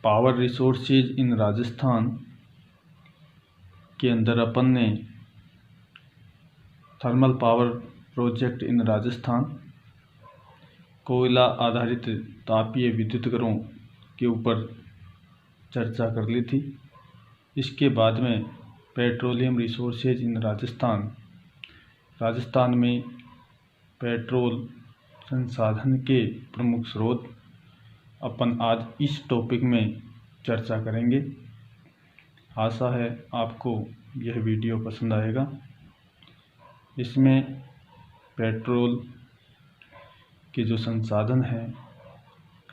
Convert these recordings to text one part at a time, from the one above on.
Power resources in Rajasthan के अंदर अपन ने thermal power project in Rajasthan, कोयला आधारित तापीय विद्युत घरों के ऊपर चर्चा कर ली थी। इसके बाद में पेट्रोलियम रिसोर्सेज इन राजस्थान में पेट्रोल संसाधन के प्रमुख स्रोत अपन आज इस टॉपिक में चर्चा करेंगे। आशा है आपको यह वीडियो पसंद आएगा। इसमें पेट्रोल के जो संसाधन हैं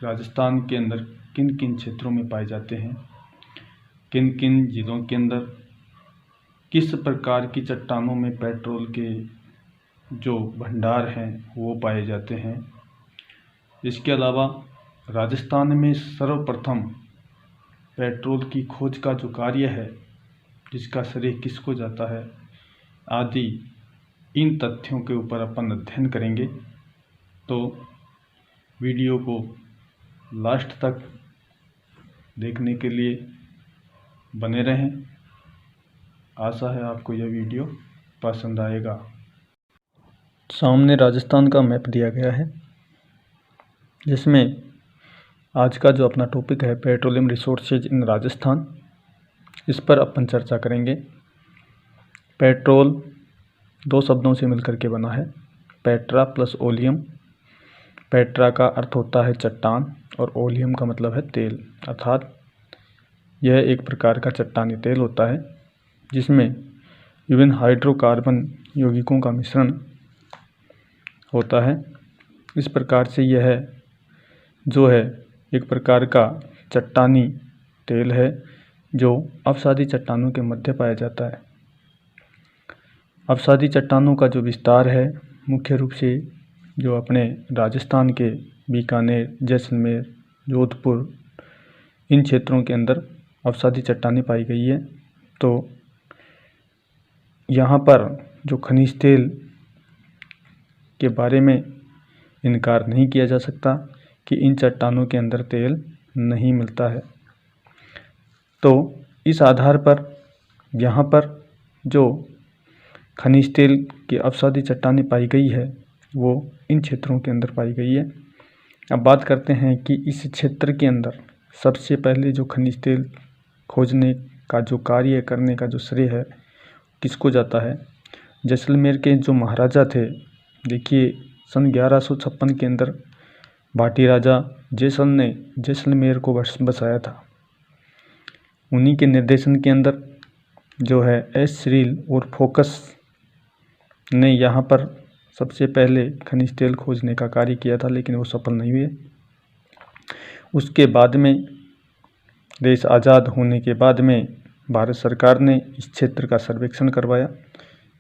राजस्थान के अंदर किन किन क्षेत्रों में पाए जाते हैं, किन किन जिलों के अंदर किस प्रकार की चट्टानों में पेट्रोल के जो भंडार हैं वो पाए जाते हैं। इसके अलावा राजस्थान में सर्वप्रथम पेट्रोल की खोज का जो कार्य है, जिसका श्रेय किसको जाता है, आदि इन तथ्यों के ऊपर अपन अध्ययन करेंगे। तो वीडियो को लास्ट तक देखने के लिए बने रहें। आशा है आपको यह वीडियो पसंद आएगा। सामने राजस्थान का मैप दिया गया है, जिसमें आज का जो अपना टॉपिक है पेट्रोलियम रिसोर्सेज इन राजस्थान, इस पर अपन चर्चा करेंगे। पेट्रोल दो शब्दों से मिलकर के बना है, पेट्रा प्लस ओलियम। पेट्रा का अर्थ होता है चट्टान और ओलियम का मतलब है तेल, अर्थात यह एक प्रकार का चट्टानी तेल होता है जिसमें विभिन्न हाइड्रोकार्बन यौगिकों का मिश्रण होता है। इस प्रकार से यह जो है एक प्रकार का चट्टानी तेल है जो अवसादी चट्टानों के मध्य पाया जाता है। अवसादी चट्टानों का जो विस्तार है मुख्य रूप से जो अपने राजस्थान के बीकानेर, जैसलमेर, जोधपुर, इन क्षेत्रों के अंदर अवसादी चट्टानें पाई गई है। तो यहाँ पर जो खनिज तेल के बारे में इनकार नहीं किया जा सकता कि इन चट्टानों के अंदर तेल नहीं मिलता है। तो इस आधार पर यहाँ पर जो खनिज तेल की अवसादी चट्टानें पाई गई है वो इन क्षेत्रों के अंदर पाई गई है। अब बात करते हैं कि इस क्षेत्र के अंदर सबसे पहले जो खनिज तेल खोजने का जो कार्य करने का जो श्रेय है किसको जाता है। जैसलमेर के जो महाराजा थे, देखिए सन 1156 के अंदर भाटी राजा जैसल ने जैसलमेर को बसाया था। उन्हीं के निर्देशन के अंदर जो है एस श्रील और फोकस ने यहाँ पर सबसे पहले खनिज तेल खोजने का कार्य किया था, लेकिन वो सफल नहीं हुए। उसके बाद में देश आज़ाद होने के बाद में भारत सरकार ने इस क्षेत्र का सर्वेक्षण करवाया।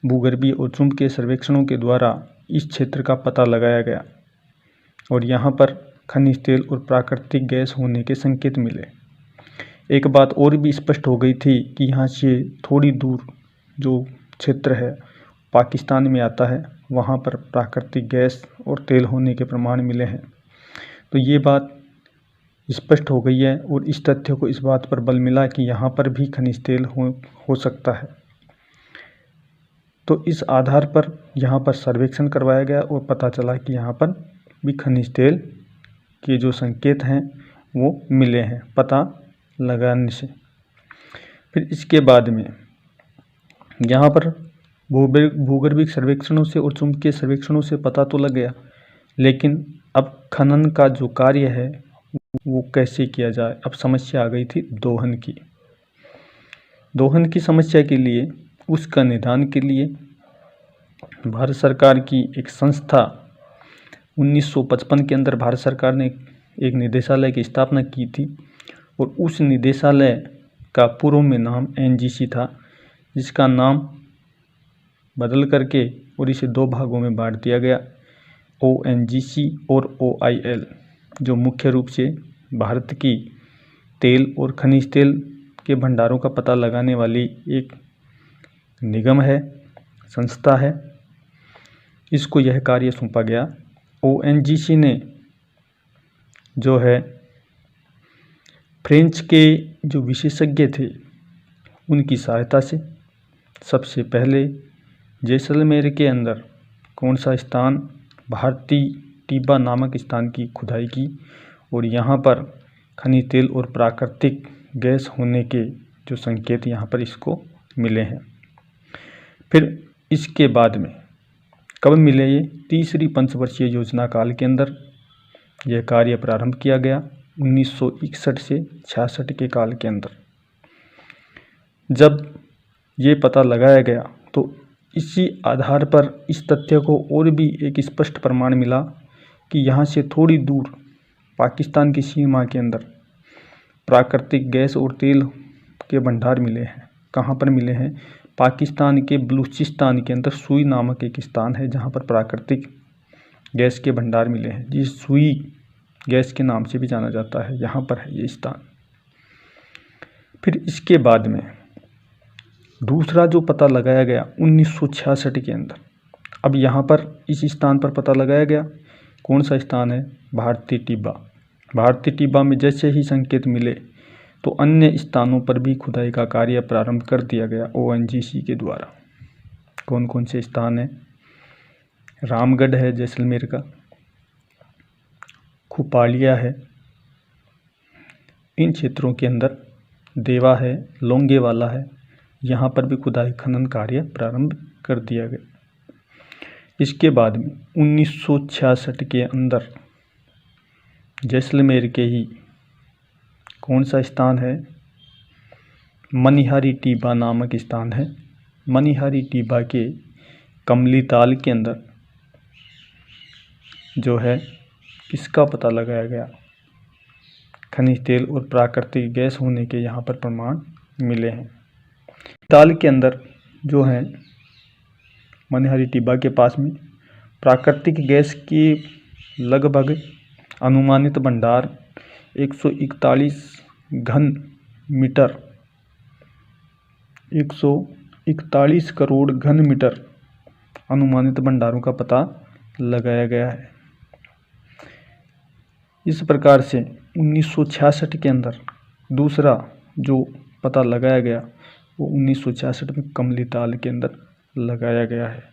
भूगर्भीय और चुंबकीय सर्वेक्षणों के द्वारा इस क्षेत्र का पता लगाया गया और यहाँ पर खनिज तेल और प्राकृतिक गैस होने के संकेत मिले। एक बात और भी स्पष्ट हो गई थी कि यहाँ से थोड़ी दूर जो क्षेत्र है पाकिस्तान में आता है, वहाँ पर प्राकृतिक गैस और तेल होने के प्रमाण मिले हैं। तो ये बात स्पष्ट हो गई है और इस तथ्य को इस बात पर बल मिला कि यहाँ पर भी खनिज तेल हो सकता है। तो इस आधार पर यहाँ पर सर्वेक्षण करवाया गया और पता चला कि यहाँ पर भी खनिज तेल के जो संकेत हैं वो मिले हैं पता लगाने से। फिर इसके बाद में यहाँ पर भूगर्भिक सर्वेक्षणों से और चुंबकीय सर्वेक्षणों से पता तो लग गया, लेकिन अब खनन का जो कार्य है वो कैसे किया जाए। अब समस्या आ गई थी दोहन की। दोहन की समस्या के लिए, उसका निदान के लिए भारत सरकार की एक संस्था 1955 के अंदर भारत सरकार ने एक निदेशालय की स्थापना की थी और उस निदेशालय का पूर्व में नाम एनजीसी था, जिसका नाम बदल करके और इसे दो भागों में बांट दिया गया, ओएनजीसी और ओआईएल, जो मुख्य रूप से भारत की तेल और खनिज तेल के भंडारों का पता लगाने वाली एक निगम है, संस्था है। इसको यह कार्य सौंपा गया। ओएनजीसी ने जो है फ्रेंच के जो विशेषज्ञ थे उनकी सहायता से सबसे पहले जैसलमेर के अंदर कौन सा स्थान, भारतीय टिब्बा नामक स्थान की खुदाई की और यहाँ पर खनिज तेल और प्राकृतिक गैस होने के जो संकेत यहाँ पर इसको मिले हैं। फिर इसके बाद में कब मिले ये? तीसरी पंचवर्षीय योजना काल के अंदर यह कार्य प्रारंभ किया गया 1961 से 66 के काल के अंदर। जब ये पता लगाया गया तो इसी आधार पर इस तथ्य को और भी एक स्पष्ट प्रमाण मिला कि यहाँ से थोड़ी दूर पाकिस्तान की सीमा के अंदर प्राकृतिक गैस और तेल के भंडार मिले हैं। कहाँ पर मिले हैं? पाकिस्तान के बलूचिस्तान के अंदर सुई नामक एक स्थान है जहाँ पर प्राकृतिक गैस के भंडार मिले हैं, जिस सुई गैस के नाम से भी जाना जाता है। यहाँ पर है ये स्थान। फिर इसके बाद में दूसरा जो पता लगाया गया 1966 के अंदर। अब यहाँ पर इस स्थान पर पता लगाया गया, कौन सा स्थान है? भारतीय टिब्बा। भारतीय टिब्बा में जैसे ही संकेत मिले तो अन्य स्थानों पर भी खुदाई का कार्य प्रारंभ कर दिया गया ONGC के द्वारा। कौन कौन से स्थान है? रामगढ़ है जैसलमेर का, खुपालिया है, इन क्षेत्रों के अंदर देवा है, लोंगेवाला है, यहाँ पर भी खुदाई खनन कार्य प्रारंभ कर दिया गया। इसके बाद में 1966 के अंदर जैसलमेर के ही कौन सा स्थान है? मनिहारी टिब्बा नामक स्थान है। मनिहारी टिब्बा के कमली ताल के अंदर जो है किसका पता लगाया गया? खनिज तेल और प्राकृतिक गैस होने के यहाँ पर प्रमाण मिले हैं। ताल के अंदर जो है मनिहारी टिब्बा के पास में प्राकृतिक गैस की लगभग अनुमानित भंडार 141 घन मीटर 141 करोड़ घन मीटर अनुमानित भंडारों का पता लगाया गया है। इस प्रकार से 1966 के अंदर दूसरा जो पता लगाया गया वो 1966 में कमली ताल के अंदर लगाया गया है।